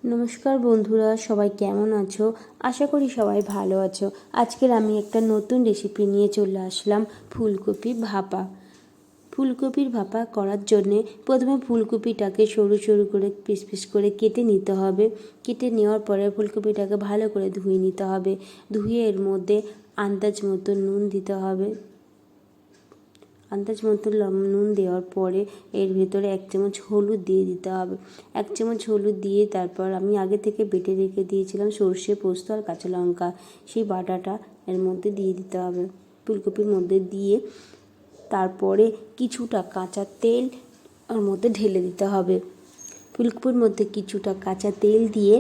নমস্কার বন্ধুরা, সবাই কেমন আছো? আশা করি সবাই ভালো আছো। আজকের আমি একটা নতুন রেসিপি নিয়ে চলে আসলাম, ফুলকপি ভাপা। ফুলকপির ভাপা করার জন্যে প্রথমে ফুলকপিটাকে সরু সরু করে পিস পিস করে কেটে নিতে হবে। কেটে নেওয়ার পরে ফুলকপিটাকে ভালো করে ধুয়ে নিতে হবে। ধুয়ে এর মধ্যে আন্দাজ মতো নুন দিতে হবে। আন্দাজ মতো নুন দেওয়ার পরে এর ভেতরে 1 চামচ হলুদ দিয়ে দিতে হবে। 1 চামচ হলুদ দিয়ে তারপর আমি আগে থেকে বেটে রেখে দিয়েছিলাম সর্ষে, পোস্ত আর কাঁচা লঙ্কা, সেই বাটাটা এর মধ্যে দিয়ে দিতে হবে। ফুলকপির মধ্যে দিয়ে তারপরে কিছুটা কাঁচা তেল ওর মধ্যে ঢেলে দিতে হবে। ফুলকপির মধ্যে কিছুটা কাঁচা তেল দিয়ে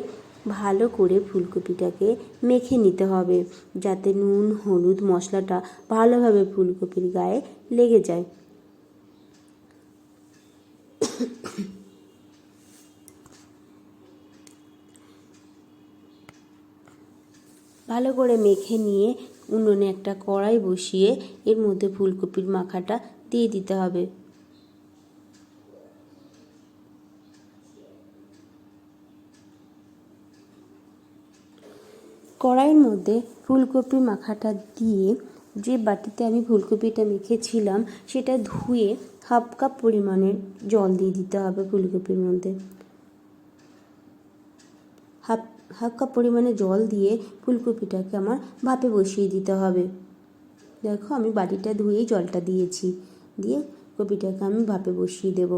ভালো করে ফুলকপিটাকে মেখে নিতে হবে, যাতে নুন, হলুদ, মশলাটা ভালোভাবে ফুলকপির গায়ে লেগে যায়। ভালো করে মেখে নিয়ে উনুনে একটা কড়াই বসিয়ে এর মধ্যে ফুলকপির মাখাটা দিয়ে দিতে হবে। কড়াইয়ের মধ্যে ফুলকপি মাখাটা দিয়ে যে বাটিতে আমি ফুলকপিটা মেখেছিলাম সেটা ধুয়ে 1/2 কাপ পরিমাণের জল দিয়ে দিতে হবে ফুলকপির মধ্যে। হাফ কাপ পরিমাণে জল দিয়ে ফুলকপিটাকে আমার ভাপে বসিয়ে দিতে হবে। দেখো, আমি বাটিটা ধুয়েই জলটা দিয়েছি, দিয়ে কপিটাকে আমি ভাপে বসিয়ে দেব।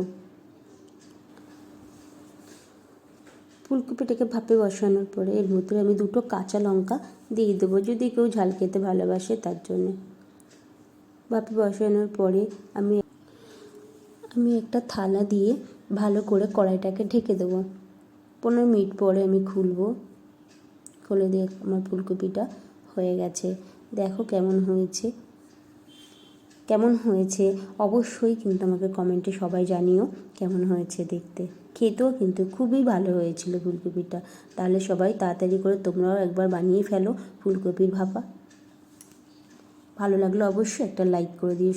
ফুলকপিটাকে ভাপে বসানোর পরে এর ভিতরে আমি 2টো কাঁচা লঙ্কা দিয়ে দেবো, যদি কেউ ঝাল খেতে ভালোবাসে তার জন্য। ভাপে বসানোর পরে আমি একটা থালা দিয়ে ভালো করে কড়াইটাকে ঢেকে দেবো। 15 মিনিট পরে আমি খুলে দিয়ে আমার ফুলকপিটা হয়ে গেছে। দেখো কেমন হয়েছে অবশ্যই কিন্তু আমাকে কমেন্টে সবাই জানিও কেমন হয়েছে দেখতে। খেতেও কিন্তু খুবই ভালো হয়েছিল ফুলকপিটা। তাহলে সবাই তাড়াতাড়ি করে তোমরাও একবার বানিয়ে ফেলো ফুলকপির ভাপা। ভালো লাগলে অবশ্যই একটা লাইক করে দিও।